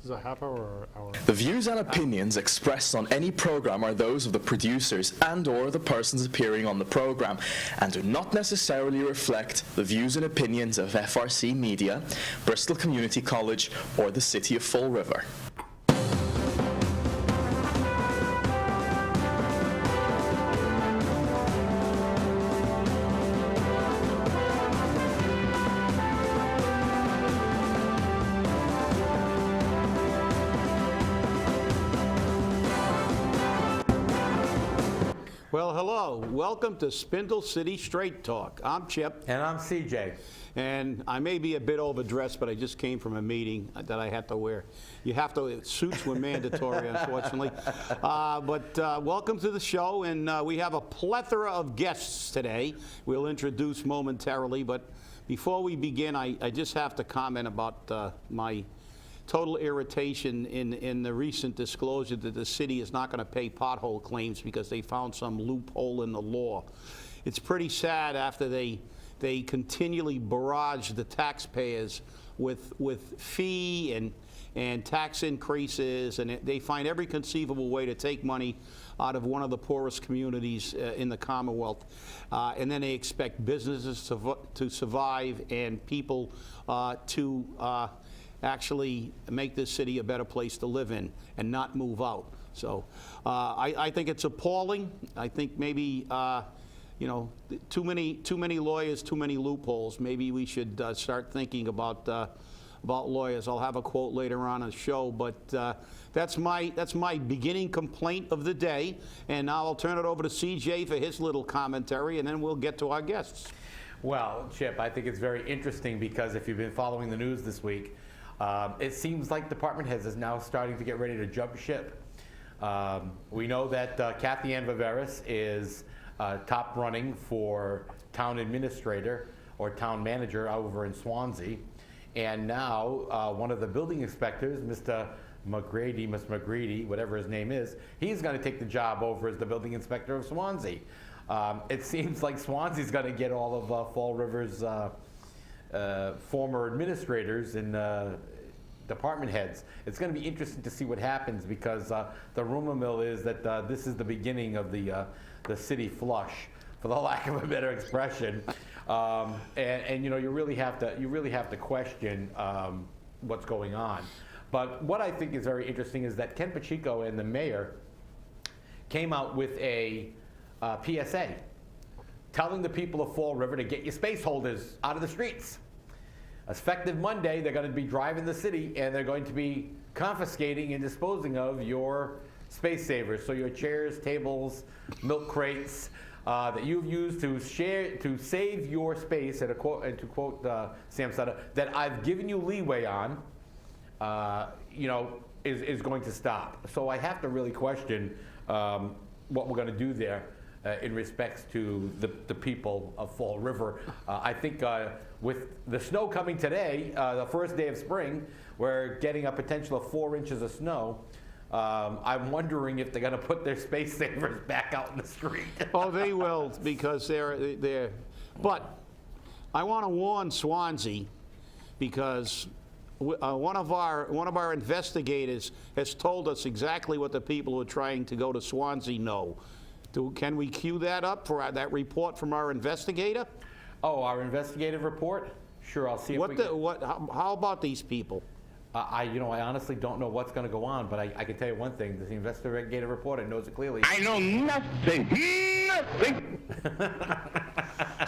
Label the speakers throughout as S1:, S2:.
S1: Is it a half hour or hour?
S2: The views and opinions expressed on any program are those of the producers and/or the persons appearing on the program, and do not necessarily reflect the views and opinions of FRC Media, Bristol Community College, or the City of Fall River.
S3: Well, hello. Welcome to Spindle City Straight Talk. I'm Chip.
S4: And I'm CJ.
S3: And I may be a bit overdressed, but I just came from a meeting that I had to wear. You have to, suits were mandatory, unfortunately. Welcome to the show, and we have a plethora of guests today. We'll introduce momentarily, but before we begin, I just have to comment about my total irritation in the recent disclosure that the city is not going to pay pothole claims because they found some loophole in the law. It's pretty sad after they continually barrage the taxpayers with fee and tax increases, and they find every conceivable way to take money out of one of the poorest communities in the Commonwealth. And then they expect businesses to survive and people to actually make this city a better place to live in and not move out. So I think it's appalling. I think maybe you know, too many lawyers, too many loopholes. Maybe we should start thinking about lawyers. I'll have a quote later on in the show, but that's my beginning complaint of the day. And now I'll turn it over to CJ for his little commentary, and then we'll get to our guests.
S4: Well, Chip, I think it's very interesting because if you've been following the news this week, it seems like department heads is now starting to get ready to jump ship. We know that Kathy Ann Viveris is top running for town administrator or town manager over in Swansea. And now one of the building inspectors, Mr. McGrady, whatever his name is, he's going to take the job over as the building inspector of Swansea. It seems like Swansea's going to get all of Fall River's former administrators and department heads. It's going to be interesting to see what happens because the rumor mill is that this is the beginning of the city flush, for the lack of a better expression. And you know, you really have to question what's going on. But what I think is very interesting is that Ken Pacheco and the mayor came out with a PSA telling the people of Fall River to get your space holders out of the streets. Effective Monday, they're going to be driving the city and they're going to be confiscating and disposing of your space savers. So your chairs, tables, milk crates that you've used to save your space, and to quote Sam Sutter, that I've given you leeway on, you know, is going to stop. So I have to really question what we're going to do there. In respects to the people of Fall River. I think with the snow coming today, the first day of spring, we're getting a potential of 4 inches of snow. I'm wondering if they're going to put their space savers back out in the street.
S3: Oh, they will, because they're. But I want to warn Swansea, because one of our investigators has told us exactly what the people who are trying to go to Swansea know. Can we cue that up for that report from our investigator?
S4: Oh, our investigative report? Sure, I'll see if we can.
S3: How about these people?
S4: I honestly don't know what's going to go on, but I can tell you one thing: the investigative reporter knows it clearly.
S5: I know nothing.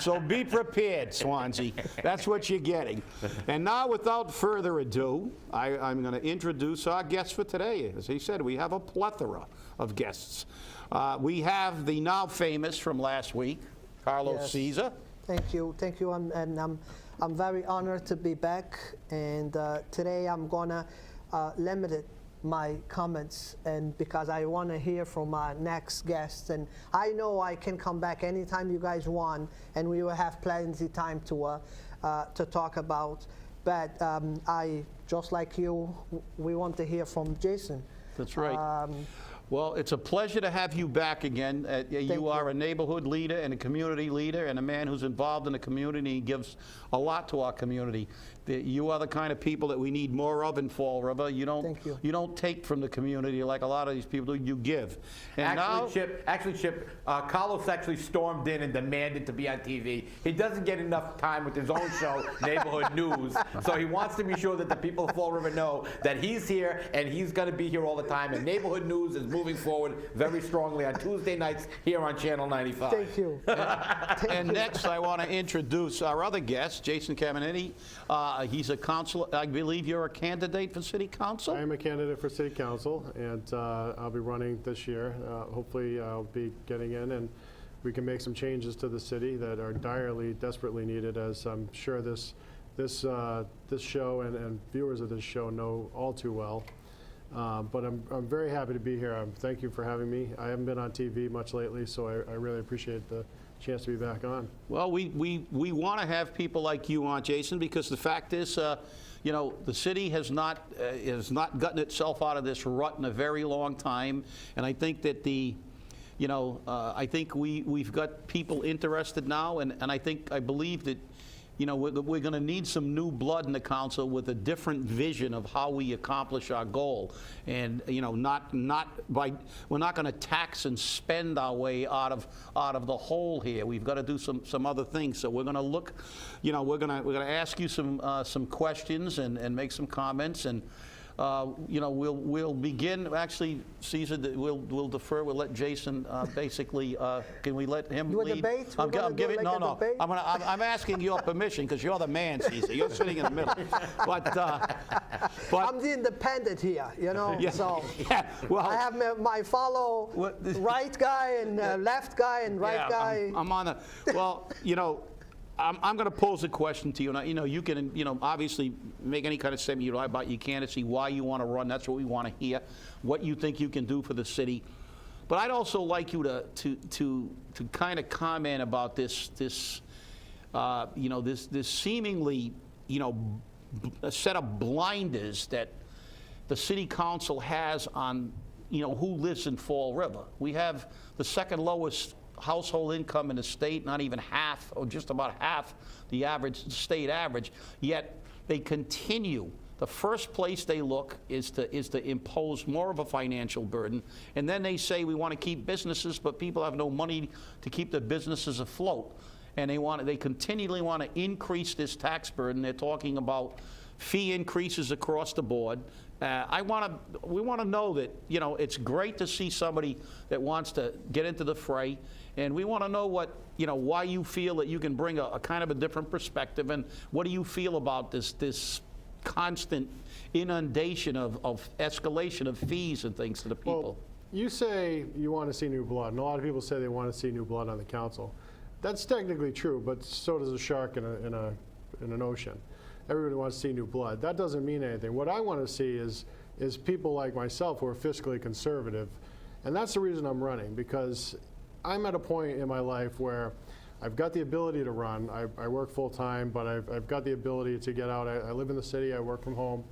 S3: So be prepared, Swansea. That's what you're getting. And now, without further ado, I'm going to introduce our guests for today. As he said, we have a plethora of guests. We have the now famous from last week, Carlos Cesar.
S6: Thank you, and I'm very honored to be back. And today I'm gonna limit my comments, and because I want to hear from our next guests. And I know I can come back anytime you guys want, and we will have plenty time to talk about. But I, just like you, we want to hear from Jason.
S3: That's right. Well, it's a pleasure to have you back again. You are a neighborhood leader and a community leader and a man who's involved in the community and gives a lot to our community. You are the kind of people that we need more of in Fall River. You don't take from the community like a lot of these people do. You give. And
S4: Chip, Carlos actually stormed in and demanded to be on TV. He doesn't get enough time with his own show, Neighborhood News, so he wants to be sure that the people of Fall River know that he's here and he's going to be here all the time. And Neighborhood News is moving forward very strongly on Tuesday nights here on Channel 95.
S6: Thank you.
S3: And next, I want to introduce our other guest, Jason Caminiti. He's a councilor. I believe you're a candidate for city council?
S1: I am a candidate for city council, and I'll be running this year. Hopefully, I'll be getting in, and we can make some changes to the city that are desperately needed, as I'm sure this show and viewers of this show know all too well. But I'm very happy to be here. Thank you for having me. I haven't been on TV much lately, so I really appreciate the chance to be back on.
S3: Well, we want to have people like you on, Jason, because the fact is, you know, the city has not gotten itself out of this rut in a very long time, and I think that I think we've got people interested now, and I believe that, you know, we're going to need some new blood in the council with a different vision of how we accomplish our goal. And, you know, we're not going to tax and spend our way out of the hole here. We've got to do some other things. So we're going to look, you know, we're going to ask you some questions and make some comments, and you know, we'll begin. Actually, Cesar, we'll defer. We'll let Jason basically. Can we let him lead?
S6: Debate?
S3: I'm giving no. I'm asking your permission because you're the man, Cesar. You're sitting in the middle. But
S6: I'm the independent here, you know.
S3: Yeah,
S6: so
S3: yeah, well,
S6: I have my follow right guy and left guy and right guy.
S3: I'm on a. Well, you know. I'm going to pose a question to you, and you know, you can, you know, obviously make any kind of statement you like about your candidacy, why you want to run. That's what we want to hear. What you think you can do for the city. But I'd also like you to kind of comment about this you know, this seemingly, you know, a set of blinders that the city council has on, you know, who lives in Fall River. We have the second lowest household income in the state, not even half, or just about half the average state average, yet they continue. The first place they look is to impose more of a financial burden, and then they say we want to keep businesses, but people have no money to keep their businesses afloat, and they continually want to increase this tax burden. They're talking about fee increases across the board. We want to know that, you know, it's great to see somebody that wants to get into the fray, and we want to know what, you know, why you feel that you can bring a kind of a different perspective, and what do you feel about this constant inundation of escalation of fees and things to the people?
S1: Well, you say you want to see new blood, and a lot of people say they want to see new blood on the council. That's technically true, but so does a shark in an ocean. Everybody wants to see new blood. That doesn't mean anything. What I want to see is people like myself who are fiscally conservative, and that's the reason I'm running, because I'm at a point in my life where I've got the ability to run. I work full time, but I've got the ability to get out. I live in the city. I work from home,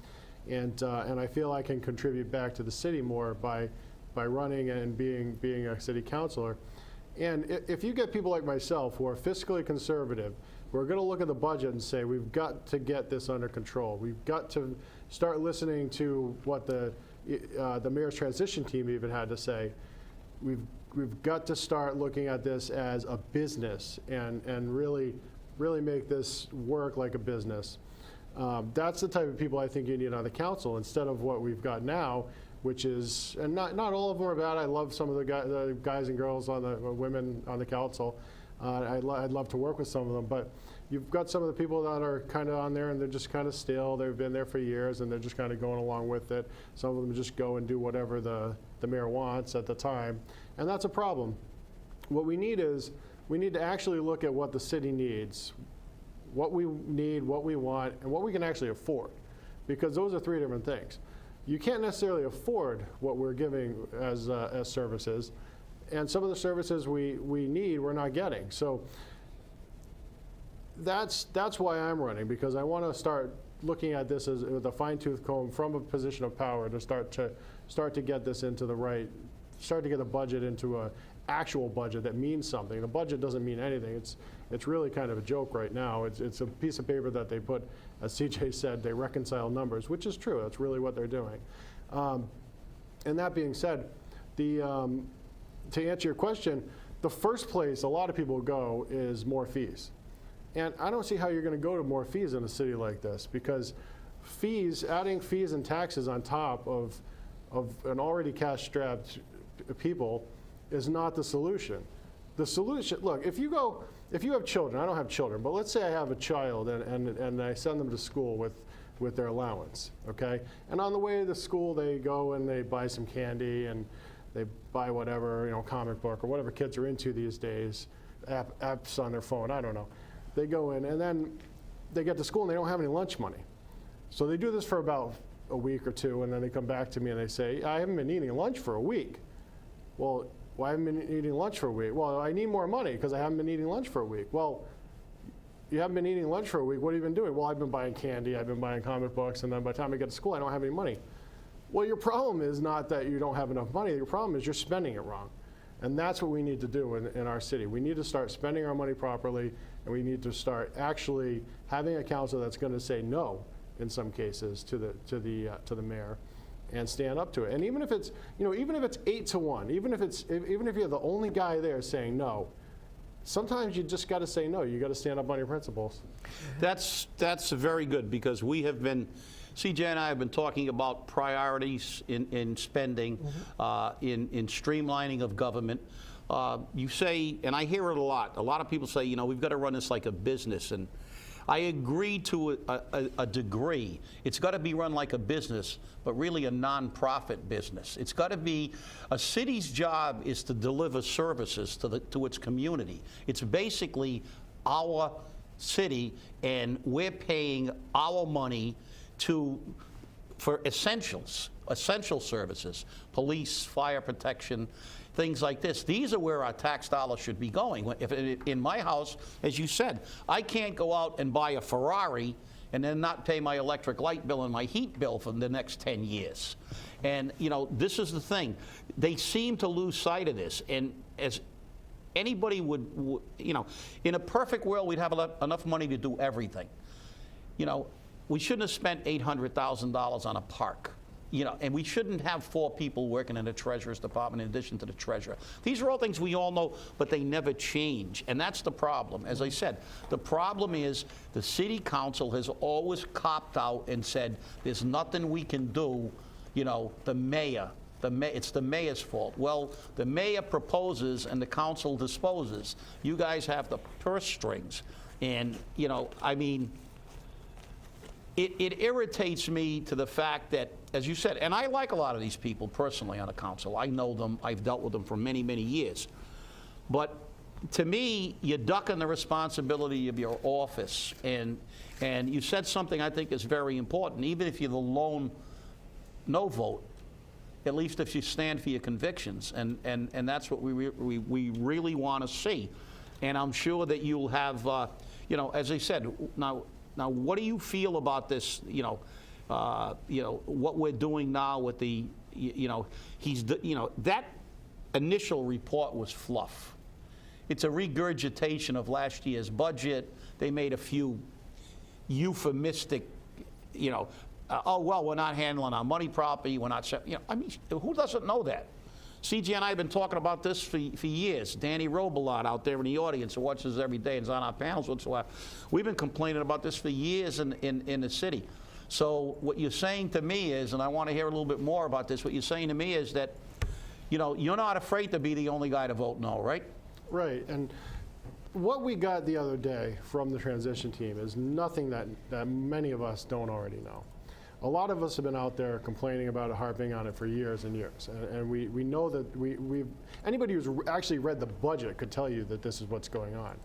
S1: and I feel I can contribute back to the city more by running and being a city councilor. And if you get people like myself who are fiscally conservative, we're going to look at the budget and say we've got to get this under control. We've got to start listening to what the mayor's transition team even had to say. We've got to start looking at this as a business and really make this work like a business. That's the type of people I think you need on the council instead of what we've got now, which is, and not all of them are bad. I love some of the guys and girls women on the council. I'd love to work with some of them, but you've got some of the people that are kind of on there and they're just kind of stale. They've been there for years and they're just kind of going along with it. Some of them just go and do whatever the mayor wants at the time, and that's a problem. What we need to actually look at what the city needs, what we need, what we want, and what we can actually afford, because those are three different things. You can't necessarily afford what we're giving as services, and some of the services we need we're not getting. So that's why I'm running, because I want to start looking at this with a fine-tooth comb from a position of power to start to get this into the right start to get the budget into a actual budget that means something. The budget doesn't mean anything. It's really kind of a joke right now. It's a piece of paper that they put, as CJ said, they reconcile numbers, which is true. That's really what they're doing. And that being said, to answer your question, the first place a lot of people go is more fees. And I don't see how you're going to go to more fees in a city like this, because fees, adding fees and taxes on top of an already cash-strapped people is not the solution. The solution, look, if you have children, I don't have children, but let's say I have a child and I send them to school with their allowance, okay? And on the way to school, they go and they buy some candy and they buy whatever, comic book or whatever kids are into these days, apps on their phone, I don't know. They go in and then they get to school and they don't have any lunch money. So they do this for about a week or two, and then they come back to me and they say, I haven't been eating lunch for a week. Well, why haven't I been eating lunch for a week? Well, I need more money because I haven't been eating lunch for a week. Well, you haven't been eating lunch for a week. What have you been doing? Well, I've been buying candy, I've been buying comic books, and then by the time I get to school, I don't have any money. Well, your problem is not that you don't have enough money. Your problem is you're spending it wrong. And that's what we need to do in our city. We need to start spending our money properly, and we need to start actually having a council that's going to say no, in some cases, to the mayor, and stand up to it. And even if it's 8-1, even if you're the only guy there saying no, sometimes you just got to say no. You got to stand up on your principles.
S3: That's very good, because we have been, CJ and I have been talking about priorities in spending, in streamlining of government. You say, and I hear it a lot of people say, we've got to run this like a business, and I agree to a degree. It's got to be run like a business, but really a nonprofit business. It's got to be, a city's job is to deliver services to its community. It's basically our city, and we're paying our money for essential services, police, fire protection, things like this. These are where our tax dollars should be going. In my house, as you said, I can't go out and buy a Ferrari and then not pay my electric light bill and my heat bill for the next 10 years. And, this is the thing. They seem to lose sight of this. And as anybody would, in a perfect world, we'd have enough money to do everything. We shouldn't have spent $800,000 on a park. And we shouldn't have 4 people working in the Treasurer's Department in addition to the Treasurer. These are all things we all know, but they never change. And that's the problem. As I said, the problem is the City Council has always copped out and said, there's nothing we can do, the mayor. It's the mayor's fault. Well, the mayor proposes and the council disposes. You guys have the purse strings. And, it irritates me to the fact that, as you said, and I like a lot of these people personally on the council. I know them. I've dealt with them for many, many years. But to me, you're ducking the responsibility of your office. And you said something I think is very important. Even if you're the lone no vote, at least if you stand for your convictions. And that's what we really want to see. And I'm sure that you'll have, as I said, now, what do you feel about this? What we're doing now with the, that initial report was fluff. It's a regurgitation of last year's budget. They made a few euphemistic, oh well, we're not handling our money properly. We're not, who doesn't know that? CJ and I have been talking about this for years. Danny Robillard out there in the audience who watches every day and is on our panels whatsoever. We've been complaining about this for years in the city. So what you're saying to me is, and I want to hear a little bit more about this, what you're saying to me is that, you're not afraid to be the only guy to vote no, right?
S1: Right. And what we got the other day from the transition team is nothing that many of us don't already know. A lot of us have been out there complaining about it, harping on it for years and years. And we know that anybody who's actually read the budget could tell you that this is what's going on.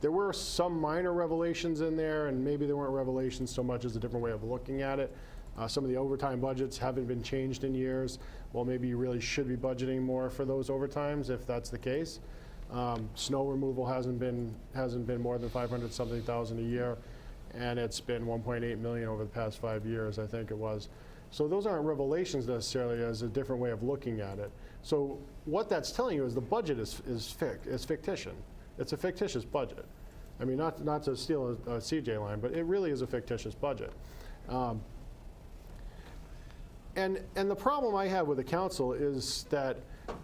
S1: There were some minor revelations in there, and maybe there weren't revelations so much as a different way of looking at it. Some of the overtime budgets haven't been changed in years. Well, maybe you really should be budgeting more for those overtimes if that's the case. Snow removal hasn't been more than 500-something thousand a year. And it's been 1.8 million over the past 5 years, I think it was. So those aren't revelations necessarily as a different way of looking at it. So what that's telling you is the budget is fictitious. It's a fictitious budget. I mean, not to steal a CJ line, but it really is a fictitious budget. And the problem I have with the council is that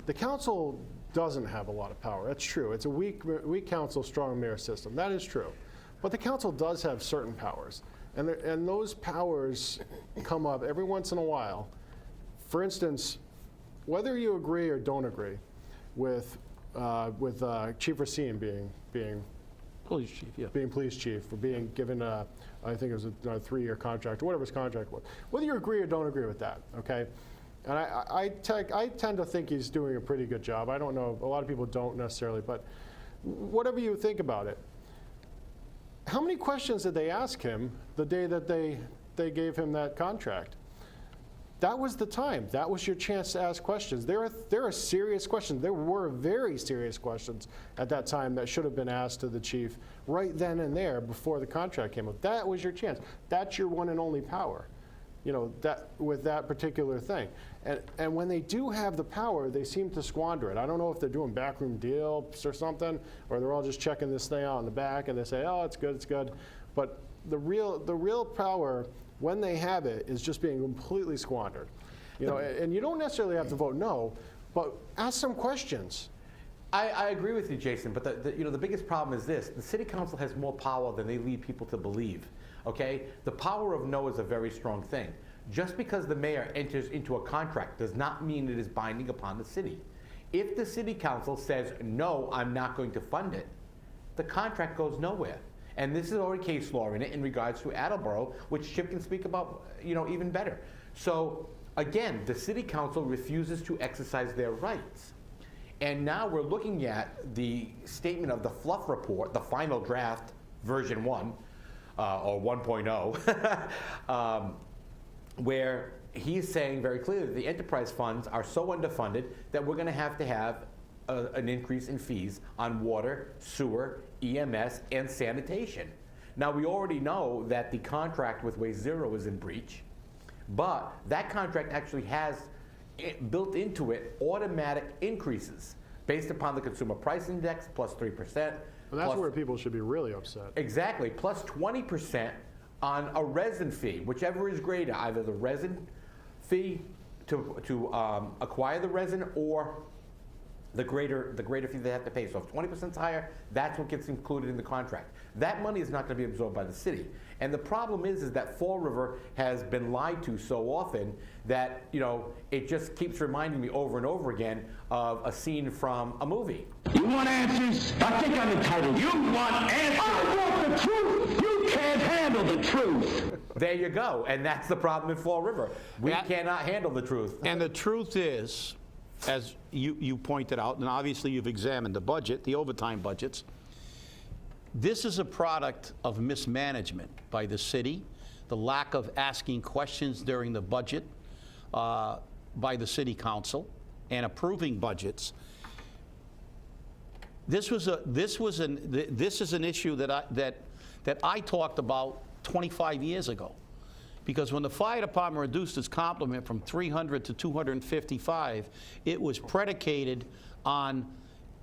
S1: the council doesn't have a lot of power. That's true. It's a weak council, strong mayor system. That is true. But the council does have certain powers. And those powers come up every once in a while. For instance, whether you agree or don't agree with Chief Racine being
S3: Police chief, yeah.
S1: being police chief, or being given a, I think it was a 3-year contract, or whatever his contract was. Whether you agree or don't agree with that, okay? And I tend to think he's doing a pretty good job. I don't know, a lot of people don't necessarily, but whatever you think about it, how many questions did they ask him the day that they gave him that contract? That was the time. That was your chance to ask questions. There are serious questions. There were very serious questions at that time that should have been asked to the chief right then and there before the contract came up. That was your chance. That's your one and only power, you know, that with that particular thing. And when they do have the power, they seem to squander it. I don't know if they're doing backroom deals or something, or they're all just checking this thing out in the back and they say, oh, it's good, it's good. But the real power, when they have it, is just being completely squandered. You know, and you don't necessarily have to vote no, but ask some questions.
S4: I agree with you, Jason, but the biggest problem is this. The city council has more power than they lead people to believe, okay? The power of no is a very strong thing. Just because the mayor enters into a contract does not mean it is binding upon the city. If the city council says, no, I'm not going to fund it, the contract goes nowhere. And this is already case law in it in regards to Attleboro, which Chip can speak about, you know, even better. So again, the city council refuses to exercise their rights. And now we're looking at the statement of the fluff report, the final draft, version 1, or 1.0, where he's saying very clearly that the enterprise funds are so underfunded that we're going to have an increase in fees on water, sewer, EMS, and sanitation. Now, we already know that the contract with Waste Zero is in breach, but that contract actually has built into it automatic increases based upon the consumer price index, plus 3%.
S1: And that's where people should be really upset.
S4: Exactly, plus 20% on a resin fee, whichever is greater, either the resin fee to acquire the resin or the greater fee they have to pay. So if 20% is higher, that's what gets included in the contract. That money is not going to be absorbed by the city. And the problem is that Fall River has been lied to so often that, you know, it just keeps reminding me over and over again of a scene from a movie.
S5: You want answers? I think I'm entitled. You want answers? I want the truth. You can't handle the truth.
S4: There you go. And that's the problem in Fall River. We cannot handle the truth.
S3: And the truth is, as you pointed out, and obviously you've examined the budget, the overtime budgets, this is a product of mismanagement by the city, the lack of asking questions during the budget by the city council, and approving budgets. This is an issue that I talked about 25 years ago. Because when the fire department reduced its complement from 300 to 255, it was predicated on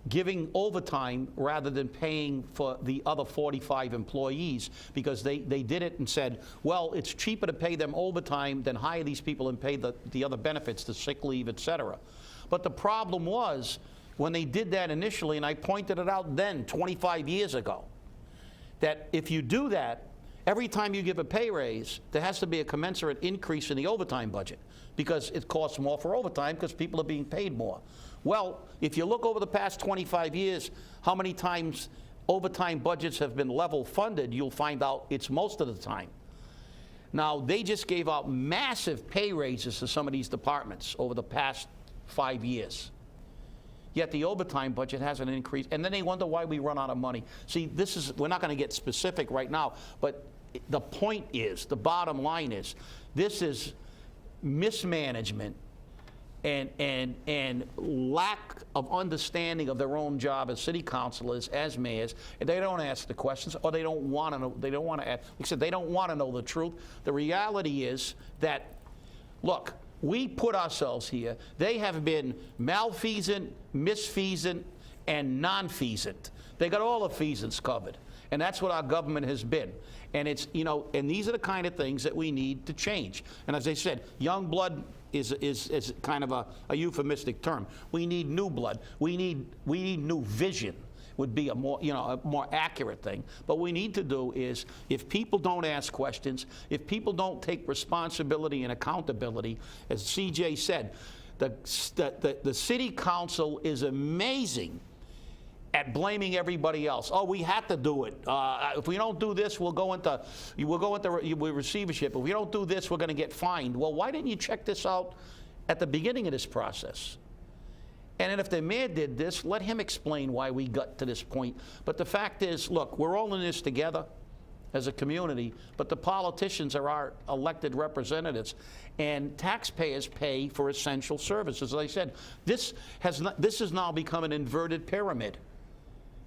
S3: giving overtime rather than paying for the other 45 employees, because they did it and said, well, it's cheaper to pay them overtime than hire these people and pay the other benefits, the sick leave, et cetera. But the problem was, when they did that initially, and I pointed it out then, 25 years ago, that if you do that, every time you give a pay raise, there has to be a commensurate increase in the overtime budget, because it costs more for overtime because people are being paid more. Well, if you look over the past 25 years, how many times overtime budgets have been level funded, you'll find out it's most of the time. Now, they just gave out massive pay raises to some of these departments over the past 5 years. Yet the overtime budget hasn't increased, and then they wonder why we run out of money. See, we're not going to get specific right now, but the point is, the bottom line is, this is mismanagement and lack of understanding of their own job as city councilors, as mayors, and they don't ask the questions, or they don't want to know. They don't want to ask. Like I said, they don't want to know the truth. The reality is that look, we put ourselves here. They have been malfeasant, misfeasant, and non-feasant. They got all the feasants covered. And that's what our government has been. And it's, you know, and these are the kind of things that we need to change. And as I said, young blood is kind of a euphemistic term. We need new blood. We need new vision would be a more accurate thing. But what we need to do is, if people don't ask questions, if people don't take responsibility and accountability, as CJ said, the city council is amazing at blaming everybody else. Oh, we had to do it. If we don't do this, we'll go into receivership. If we don't do this, we're going to get fined. Well, why didn't you check this out at the beginning of this process? And then if the mayor did this, let him explain why we got to this point. But the fact is, look, we're all in this together as a community, but the politicians are our elected representatives, and taxpayers pay for essential services. As I said, this has now become an inverted pyramid.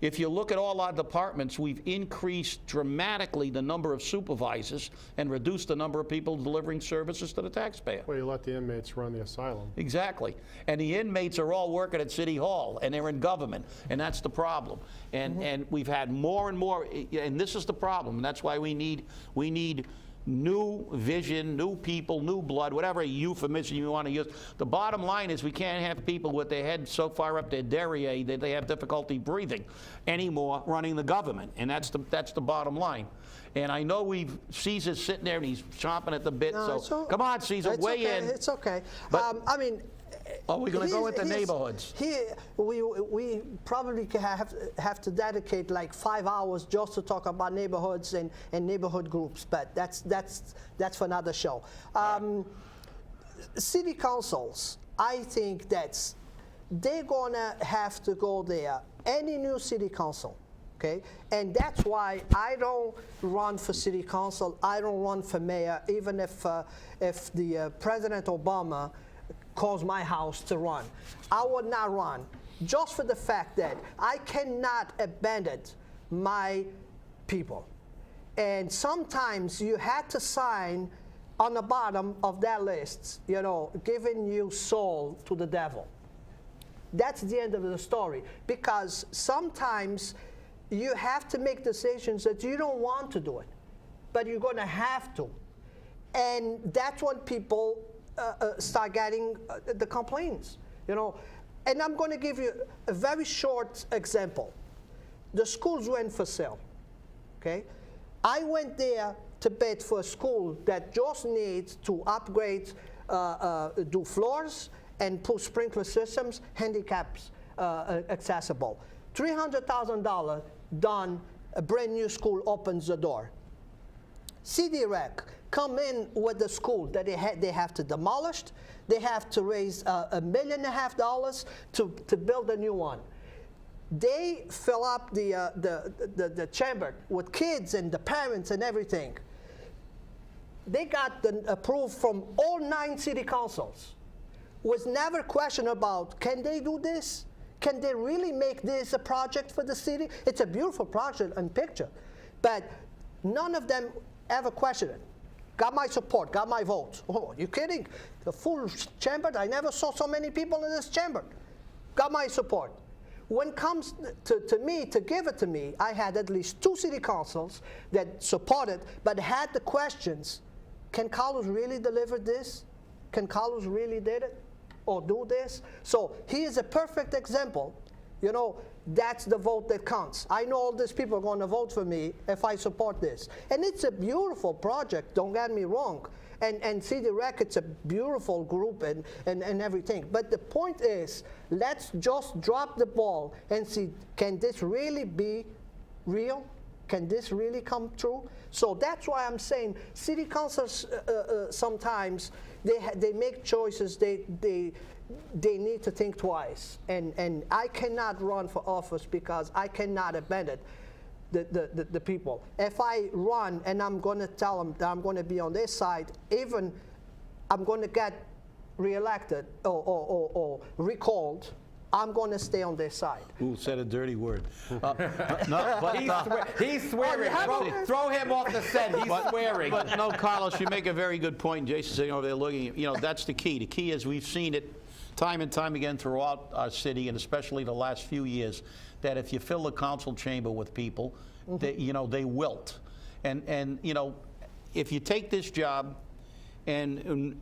S3: If you look at all our departments, we've increased dramatically the number of supervisors and reduced the number of people delivering services to the taxpayer.
S1: Well, you let the inmates run the asylum.
S3: Exactly. And the inmates are all working at City Hall, and they're in government, and that's the problem. And we've had more and more, and this is the problem, and that's why we need new vision, new people, new blood, whatever euphemism you want to use. The bottom line is we can't have people with their head so far up their derriere that they have difficulty breathing anymore running the government, and that's the bottom line. And I know Caesar's sitting there and he's chomping at the bit, so come on, Caesar, weigh in.
S6: It's okay.
S3: But,
S6: I mean,
S3: are we going to go into neighborhoods?
S6: We probably have to dedicate like 5 hours just to talk about neighborhoods and neighborhood groups, but that's for another show. City councils, I think they're gonna have to go there. Any new city council, okay? And that's why I don't run for city council. I don't run for mayor, even if the President Obama calls my house to run. I would not run, just for the fact that I cannot abandon my people. And sometimes you had to sign on the bottom of that list, you know, giving you soul to the devil. That's the end of the story, because sometimes you have to make decisions that you don't want to do it, but you're going to have to. And that's when people start getting the complaints, you know. And I'm going to give you a very short example. The schools went for sale, okay? I went there to bid for a school that just needs to upgrade, do floors and put sprinkler systems, handicaps accessible. $300,000 done, a brand new school opens the door. CD-REC come in with the school that they have to demolish. They have to raise $1.5 million to build a new one. They fill up the chamber with kids and the parents and everything. They got the approval from all 9 city councils. Was never question about, can they do this? Can they really make this a project for the city? It's a beautiful project and picture, but none of them ever questioned it. Got my support, got my vote. Oh, you kidding? The full chamber, I never saw so many people in this chamber. Got my support. When it comes to me, to give it to me, I had at least 2 city councils that supported, but had the questions. Can Carlos really deliver this? Can Carlos really did it? Or do this? So he is a perfect example. You know, that's the vote that counts. I know all these people are going to vote for me if I support this. And it's a beautiful project, don't get me wrong. And CD-REC, it's a beautiful group and everything. But the point is, let's just drop the ball and see, can this really be real? Can this really come true? So that's why I'm saying city councils sometimes, they make choices, they need to think twice. And I cannot run for office because I cannot abandon the people. If I run and I'm going to tell them that I'm going to be on their side, even I'm going to get reelected or recalled, I'm going to stay on their side.
S3: Who said a dirty word? No, but,
S4: He's swearing. Throw him off the set. He's swearing.
S3: But no, Carlos, you make a very good point. Jason's sitting over there looking. That's the key. The key is we've seen it time and time again throughout our city, and especially the last few years, that if you fill the council chamber with people, they wilt. And if you take this job, and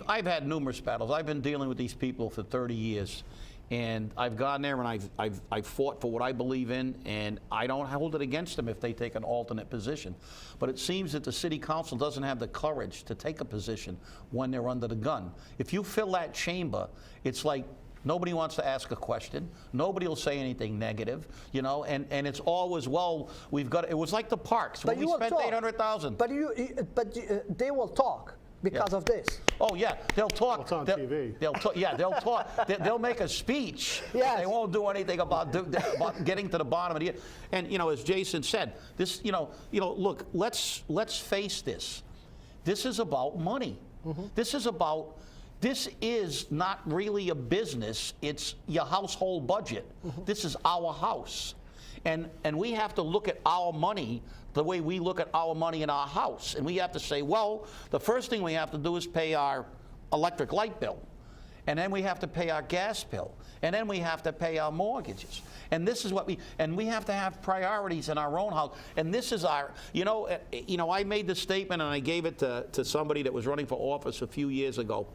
S3: I've had numerous battles. I've been dealing with these people for 30 years. And I've gone there and I've fought for what I believe in, and I don't hold it against them if they take an alternate position. But it seems that the city council doesn't have the courage to take a position when they're under the gun. If you fill that chamber, it's like nobody wants to ask a question. Nobody will say anything negative, and it's always, well, it was like the parks when we spent $800,000.
S6: But they will talk. Because of this.
S3: Oh yeah, they'll talk.
S1: It's on TV.
S3: They'll talk. They'll make a speech.
S6: Yes.
S3: They won't do anything about getting to the bottom of it. And as Jason said, this, look, let's face this. This is about money. This is not really a business. It's your household budget. This is our house. And we have to look at our money the way we look at our money in our house. And we have to say, well, the first thing we have to do is pay our electric light bill. And then we have to pay our gas bill. And then we have to pay our mortgages. And this is what we have to have priorities in our own house. And this is our, I made this statement and I gave it to somebody that was running for office a few years ago.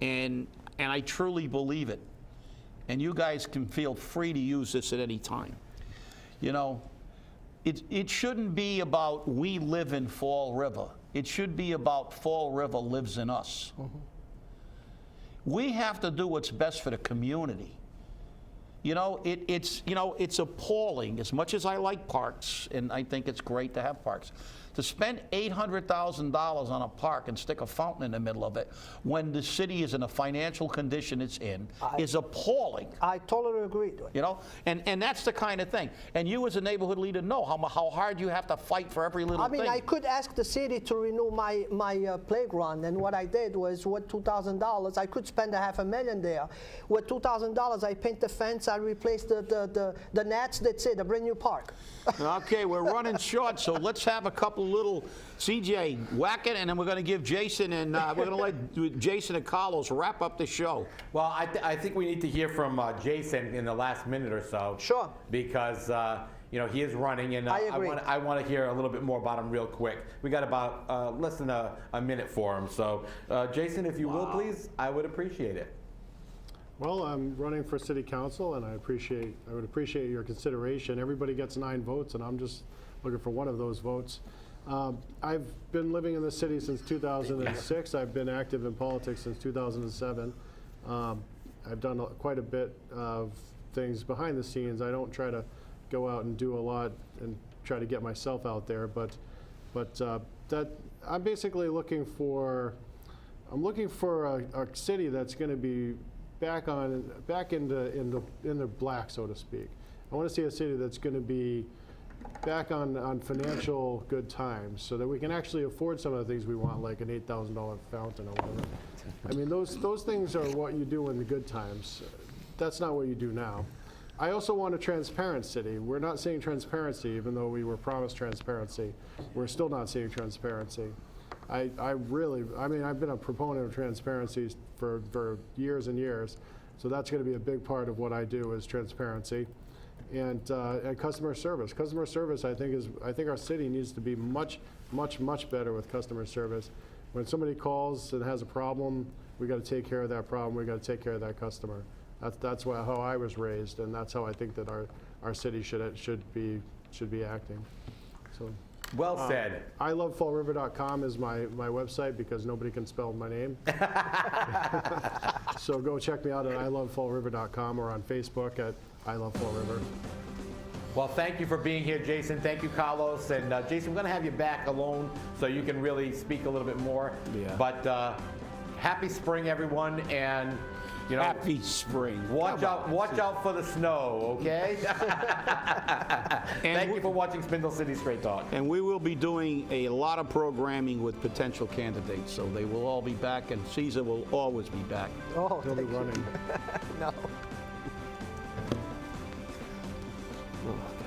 S3: And I truly believe it. And you guys can feel free to use this at any time. It shouldn't be about we live in Fall River. It should be about Fall River lives in us. We have to do what's best for the community. It's appalling. As much as I like parks, and I think it's great to have parks, to spend $800,000 on a park and stick a fountain in the middle of it when the city is in a financial condition it's in is appalling.
S6: I totally agree.
S3: And that's the kind of thing. And you as a neighborhood leader know how hard you have to fight for every little thing.
S6: I could ask the city to renew my playground, and what I did was with $2,000, I could spend $500,000 there. With $2,000, I paint the fence, I replace the nets, that's it, a brand new park.
S3: Okay, we're running short, so let's have a couple little, CJ, whack it, and then we're going to give Jason and we're going to let Jason and Carlos wrap up the show.
S4: Well, I think we need to hear from Jason in the last minute or so.
S6: Sure.
S4: Because he is running, and
S6: I agree.
S4: I want to hear a little bit more about him real quick. We got about less than a minute for him. So, Jason, if you will, please, I would appreciate it.
S1: Well, I'm running for city council, and I would appreciate your consideration. Everybody gets 9 votes, and I'm just looking for one of those votes. I've been living in the city since 2006. I've been active in politics since 2007. I've done quite a bit of things behind the scenes. I don't try to go out and do a lot and try to get myself out there, but that I'm basically looking for a city that's going to be back in the black, so to speak. I want to see a city that's going to be back on financial good times, so that we can actually afford some of the things we want, like an $8,000 fountain or whatever. I mean, those things are what you do in the good times. That's not what you do now. I also want a transparent city. We're not seeing transparency, even though we were promised transparency. We're still not seeing transparency. I've been a proponent of transparency for years and years, so that's going to be a big part of what I do is transparency, and customer service. Customer service, I think our city needs to be much better with customer service. When somebody calls and has a problem, we got to take care of that problem. We got to take care of that customer. That's how I was raised, and that's how I think that our city should be acting. So.
S4: Well said.
S1: ILoveFallRiver.com is my website because nobody can spell my name. So go check me out at ILoveFallRiver.com or on Facebook at ILoveFallRiver.
S4: Well, thank you for being here, Jason. Thank you, Carlos. And Jason, we're going to have you back alone so you can really speak a little bit more.
S3: Yeah.
S4: But happy spring, everyone, and
S3: happy spring.
S4: Watch out for the snow, okay? Thank you for watching Spindle City Straight Talk.
S3: And we will be doing a lot of programming with potential candidates, so they will all be back, and Cesar will always be back.
S6: Oh,
S1: He'll be running.
S6: No.
S3: Ugh.